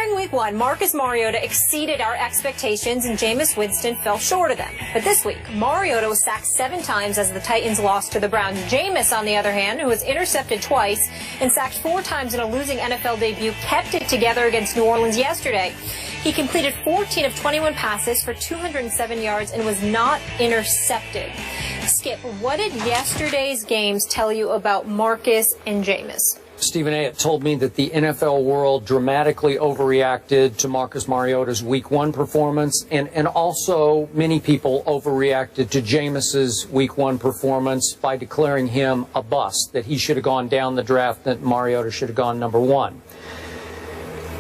During week one, Marcus Mariota exceeded our expectations and Jameis Winston fell short of them. But this week, Mariota was sacked 7 times as the Titans lost to the Browns. Jameis, on the other hand, who was intercepted twice and sacked 4 times in a losing NFL debut, kept it together against New Orleans yesterday. He completed 14 of 21 passes for 207 yards and was not intercepted. Skip, what did yesterday's games tell you about Marcus and Jameis? Stephen A. It told me that the NFL world dramatically overreacted to Marcus Mariota's Week 1 performance, and also many people overreacted to Jameis's Week 1 performance by declaring him a bust, that he should have gone down the draft, that Mariota should have gone number 1.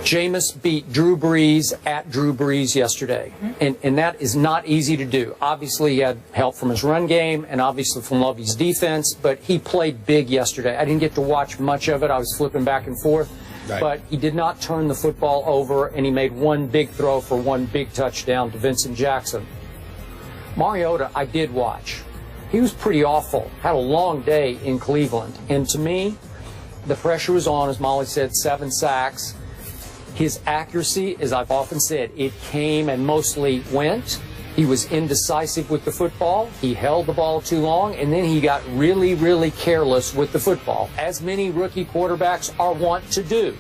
Jameis beat Drew Brees at Drew Brees yesterday, and that is not easy to do. Obviously, he had help from his run game and obviously from Lovey's defense, but he played big yesterday. I didn't get to watch much of it. I was flipping back and forth, but he did not turn the football over, and he made one big throw for one big touchdown to Vincent Jackson. Mariota, I did watch. He was pretty awful. Had a long day in Cleveland, and to me, the pressure was on, as Molly said, 7 sacks. His accuracy, as I've often said, it came and mostly went. He was indecisive with the football. He held the ball too long, and then he got really, really careless with the football, as many rookie quarterbacks are wont to do.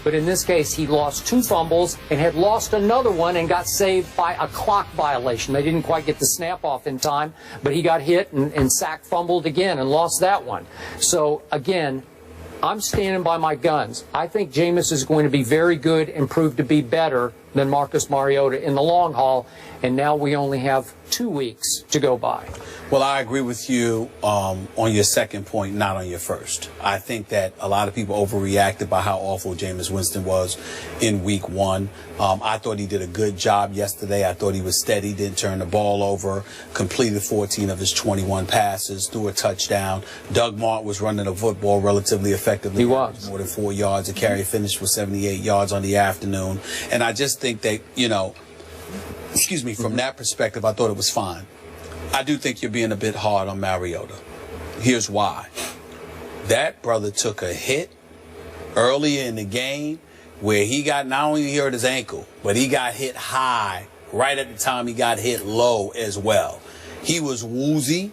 But in this case, he lost 2 fumbles and had lost another one and got saved by a clock violation. They didn't quite get the snap off in time, but he got hit and sack fumbled again and lost that one. So, again, I'm standing by my guns. I think Jameis is going to be very good and prove to be better than Marcus Mariota in the long haul, and now we only have 2 weeks to go by. Well, I agree with you on your second point, not on your first. I think that a lot of people overreacted by how awful Jameis Winston was in Week 1. I thought he did a good job yesterday. I thought he was steady, didn't turn the ball over, completed 14 of his 21 passes, threw a touchdown. Doug Martin was running the football relatively effectively. He was. More than 4 yards. The carry finished with 78 yards on the afternoon. And I just think that, you know, from that perspective, I thought it was fine. I do think you're being a bit hard on Mariota. Here's why. That brother took a hit earlier in the game where he got, not only he hurt his ankle, but he got hit high right at the time he got hit low as well. He was woozy.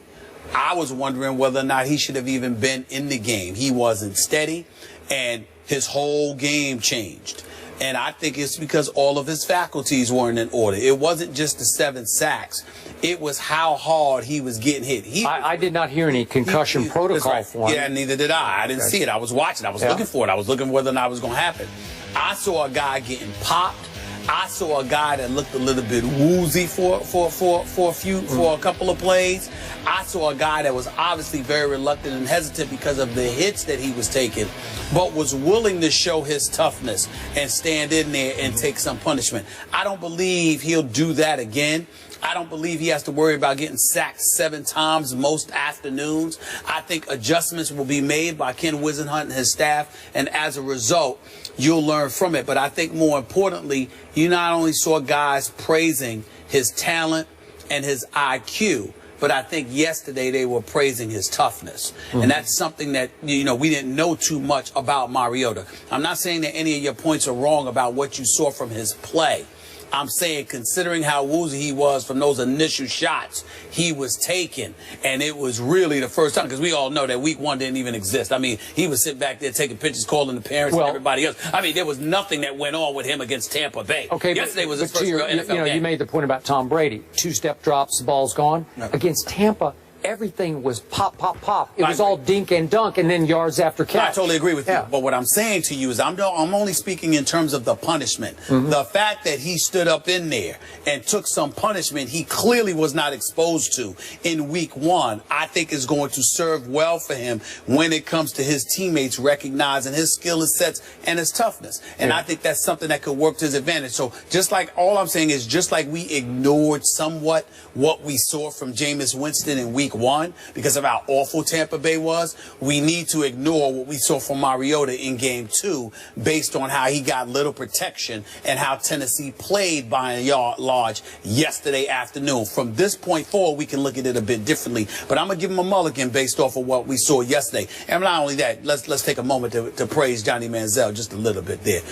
I was wondering whether or not he should have even been in the game. He wasn't steady, and his whole game changed. And I think it's because all of his faculties weren't in order. It wasn't just the 7 sacks. It was how hard he was getting hit. I did not hear any concussion protocol for him. Yeah, neither did I. I didn't see it. I was watching. I was looking for it. I was looking whether or not it was going to happen. I saw a guy getting popped. I saw a guy that looked a little bit woozy for a couple of plays. I saw a guy that was obviously very reluctant and hesitant because of the hits that he was taking, but was willing to show his toughness and stand in there and take some punishment. I don't believe he'll do that again. I don't believe he has to worry about getting sacked 7 times most afternoons. I think adjustments will be made by Ken Wisenhunt and his staff, and as a result, you'll learn from it. But I think more importantly, you not only saw guys praising his talent and his IQ, but I think yesterday they were praising his toughness. And that's something that, you know, we didn't know too much about Mariota. I'm not saying that any of your points are wrong about what you saw from his play. I'm saying, considering how woozy he was from those initial shots he was taking, and it was really the first time, because we all know that Week 1 didn't even exist. I mean, he was sitting back there taking pictures, calling the parents and everybody else. I mean, there was nothing that went on with him against Tampa Bay. Okay, yesterday was his first real NFL game. You made the point about Tom Brady. 2-step drops, the ball's gone. Against Tampa, everything was pop, pop, pop. It was all dink and dunk, and then yards after catch. I totally agree with you. But what I'm saying to you is I'm only speaking in terms of the punishment. The fact that he stood up in there and took some punishment he clearly was not exposed to in Week 1, I think is going to serve well for him when it comes to his teammates recognizing his skill sets and his toughness. And I think that's something that could work to his advantage. So just like, all I'm saying is, just like we ignored somewhat what we saw from Jameis Winston in Week week 1 because of how awful Tampa Bay was. We need to ignore what we saw from Mariota in game 2 based on how he got little protection and how Tennessee played by and large yesterday afternoon. From this point forward, we can look at it a bit differently. But I'm going to give him a mulligan based off of what we saw yesterday. And not only that, let's take a moment to praise Johnny Manziel just a little bit there.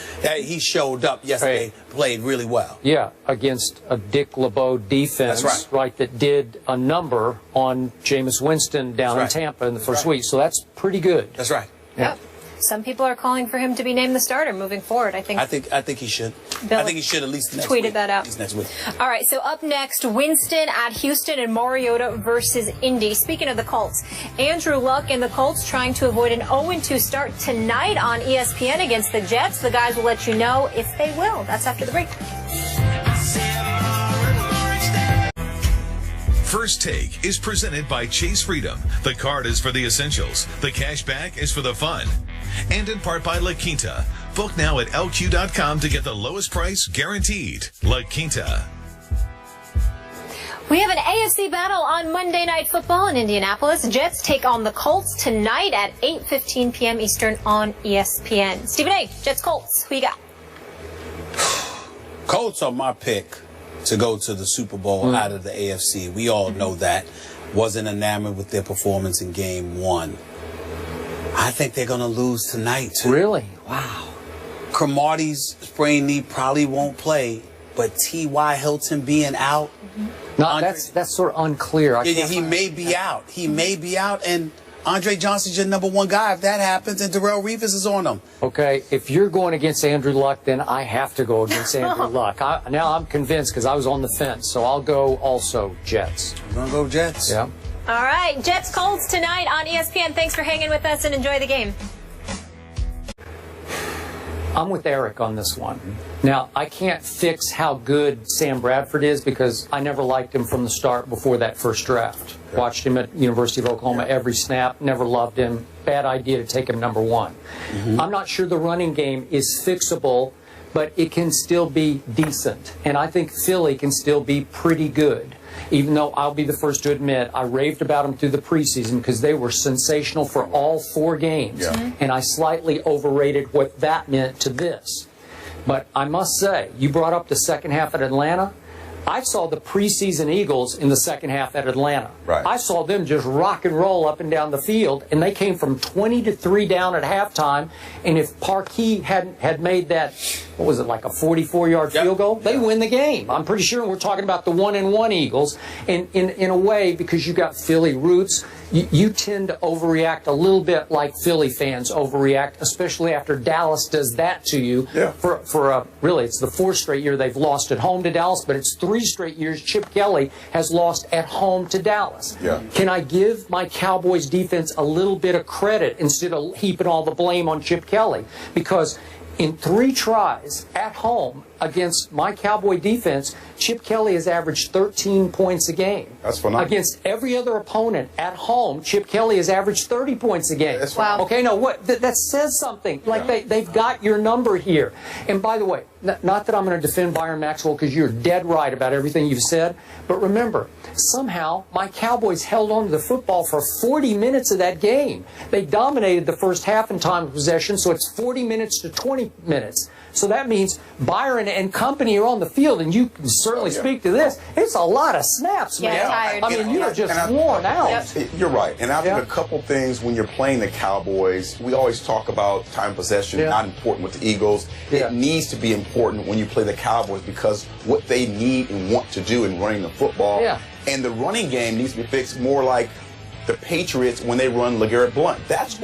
He showed up yesterday, played really well. Yeah, against a Dick LeBeau defense, that's right, that did a number on Jameis Winston down in Tampa in the first week. So that's pretty good. That's right. Yep. Some people are calling for him to be named the starter moving forward. I think he should. Bill I think he should at least next week. Tweeted that out. At least next week. All right, so up next, Winston at Houston and Mariota versus Indy. Speaking of the Colts, Andrew Luck and the Colts trying to avoid an 0-2 start tonight on ESPN against the Jets. The guys will let you know if they will. That's after the break. First Take is presented by Chase Freedom. The card is for the essentials. The cash back is for the fun. And in part by La Quinta. Book now at LQ.com to get the lowest price guaranteed. La Quinta. We have an AFC battle on Monday Night Football in Indianapolis. Jets take on the Colts tonight at 8:15 p.m. Eastern on ESPN. Stephen A., Jets-Colts, who you got? Colts are my pick to go to the Super Bowl out of the AFC. We all know that. Wasn't enamored with their performance in Game 1. I think they're going to lose tonight, too. Really? Wow. Cromartie's sprained knee probably won't play, but T.Y. Hilton being out. No, that's sort of unclear. He may be out. He may be out, and Andre Johnson's your number 1 guy if that happens, and Darrelle Revis is on him. Okay, if you're going against Andrew Luck, then I have to go against Andrew Luck. Now I'm convinced because I was on the fence, so I'll go also Jets. You're going to go Jets? Yeah. All right, Jets-Colts tonight on ESPN. Thanks for hanging with us and enjoy the game. I'm with Eric on this one. Now, I can't fix how good Sam Bradford is because I never liked him from the start before that first draft. Watched him at University of Oklahoma every snap, never loved him. Bad idea to take him number 1. I'm not sure the running game is fixable, but it can still be decent. And I think Philly can still be pretty good. Even though I'll be the first to admit I raved about them through the preseason because they were sensational for all 4 games. And I slightly overrated what that meant to this. But I must say, you brought up the second half at Atlanta. I saw the preseason Eagles in the second half at Atlanta. I saw them just rock and roll up and down the field, and they came from 20-3 down at halftime. And if Parkey had made that, what was it, like a 44-yard field goal, they win the game. I'm pretty sure we're talking about the 1-1 Eagles. And in a way, because you got Philly roots, you tend to overreact a little bit like Philly fans overreact, especially after Dallas does that to you. Really, it's the 4th straight year they've lost at home to Dallas, but it's 3 straight years Chip Kelly has lost at home to Dallas. Can I give my Cowboys defense a little bit of credit instead of heaping all the blame on Chip Kelly? Because in 3 tries at home against my Cowboy defense, Chip Kelly has averaged 13 points a game. That's phenomenal. Against every other opponent at home, Chip Kelly has averaged 30 points a game. That's wow. Okay, no, what that says something. Like they've got your number here. And by the way, not that I'm going to defend Byron Maxwell because you're dead right about everything you've said, but remember, somehow my Cowboys held on to the football for 40 minutes of that game. They dominated the first half in time of possession, so it's 40 minutes to 20 minutes. So that means Byron and company are on the field, and you can certainly speak to this. It's a lot of snaps, man. Tired. I mean, you're just worn out. You're right. And I think a couple things when you're playing the Cowboys, we always talk about time possession, not important with the Eagles. It needs to be important when you play the Cowboys because what they need and want to do in running the football. And the running game needs to be fixed more like the Patriots when they run LeGarrette Blount. That's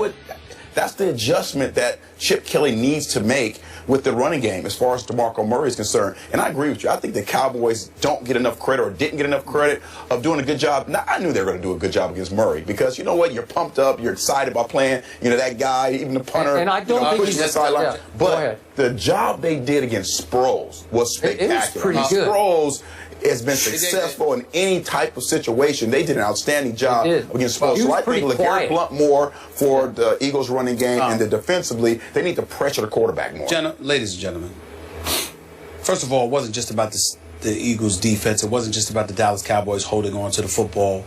the adjustment that Chip Kelly needs to make with the running game as far as DeMarco Murray is concerned. And I agree with you. I think the Cowboys don't get enough credit or didn't get enough credit of doing a good job. Now, I knew they were going to do a good job against Murray because, you know what, you're pumped up, you're excited about playing, that guy, even the punter. And I don't think he's the sideline. But the job they did against Sproles was spectacular. It was pretty good. Sproles has been successful in any type of situation. They did an outstanding job against Sproles. So I think LeGarrette Blount more for the Eagles running game and then defensively, they need to pressure the quarterback more. Ladies and gentlemen, first of all, it wasn't just about the Eagles defense. It wasn't just about the Dallas Cowboys holding on to the football.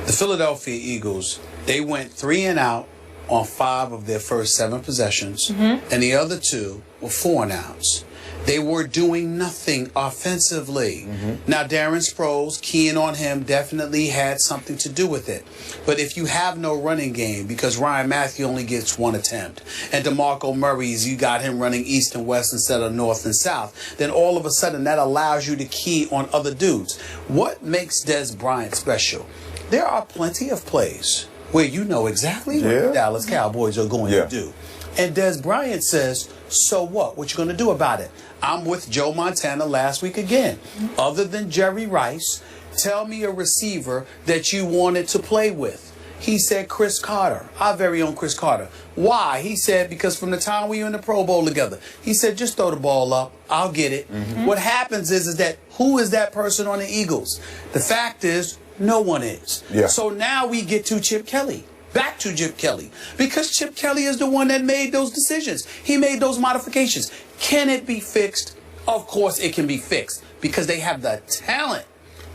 The Philadelphia Eagles, they went 3 and out on 5 of their first 7 possessions, and the other 2 were 4 and outs. They were doing nothing offensively. Now, Darren Sproles, keying on him, definitely had something to do with it. But if you have no running game, because Ryan Matthew only gets 1 attempt, and DeMarco Murray's, you got him running east and west instead of north and south, then all of a sudden that allows you to key on other dudes. What makes Des Bryant special? There are plenty of plays where you know exactly what the Dallas Cowboys are going to do. And Des Bryant says, so what? What you going to do about it? I'm with Joe Montana last week again. Other than Jerry Rice, tell me a receiver that you wanted to play with. He said Chris Carter, our very own Chris Carter. Why? He said, because from the time we were in the Pro Bowl together, he said, just throw the ball up. I'll get it. What happens is that who is that person on the Eagles? The fact is, no one is. So now we get to Chip Kelly. Back to Chip Kelly. Because Chip Kelly is the one that made those decisions. He made those modifications. Can it be fixed? Of course it can be fixed because they have the talent.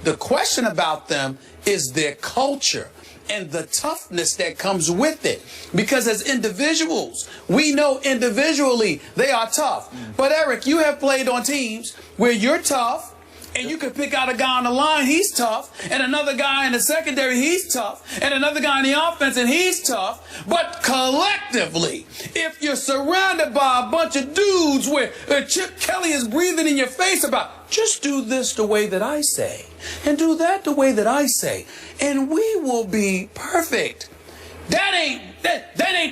The question about them is their culture and the toughness that comes with it. Because as individuals, we know individually they are tough. But Eric, you have played on teams where you're tough, and you can pick out a guy on the line, he's tough, and another guy in the secondary, he's tough, and another guy in the offense, and he's tough. But collectively, if you're surrounded by a bunch of dudes where Chip Kelly is breathing in your face about, just do this the way that I say, and do that the way that I say, and we will be perfect. That ain't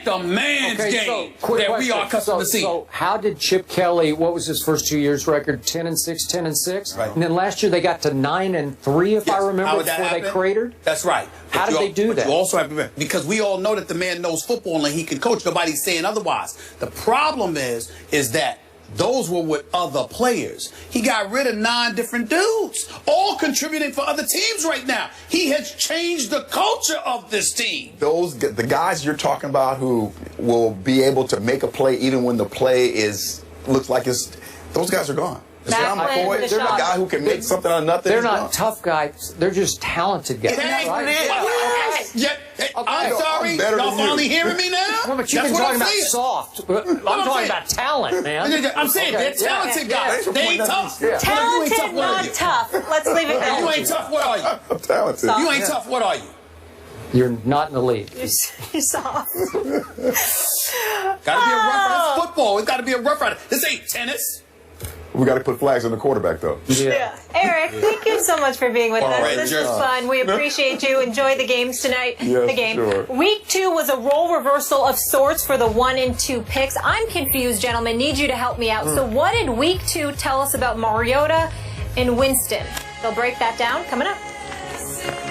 the man's game that we are accustomed to see. So how did Chip Kelly, what was his first 2 years record? 10-6, 10-6? Right. And then last year they got to 9-3, if I remember, before they cratered? That's right. How did they do that? You also have to remember, because we all know that the man knows football and he can coach. Nobody's saying otherwise. The problem is that those were with other players. He got rid of 9 different dudes, all contributing for other teams right now. He has changed the culture of this team. The guys you're talking about who will be able to make a play even when the play looks like those guys are gone. John McCoy, they're a guy who can make something out of nothing. They're not tough guys. They're just talented guys. I'm sorry. Y'all finally hearing me now? No, but you've been talking about soft. I'm talking about talent, man. I'm saying they're talented guys. They ain't tough. Talented, not tough. Let's leave it there. You ain't tough. What are you? I'm talented. You ain't tough. What are you? You're not in the league. You're soft. Got to be a rough rider. It's football. It's got to be a rough rider. This ain't tennis. We got to put flags on the quarterback, though. Yeah. Eric, thank you so much for being with us. Right, this was fun. We appreciate you. Enjoy the games tonight. Yes, the game. Sure. Week 2 was a role reversal of sorts for the 1 and 2 picks. I'm confused, gentlemen. Need you to help me out. So what did Week 2 tell us about Mariota and Winston? They'll break that down coming up.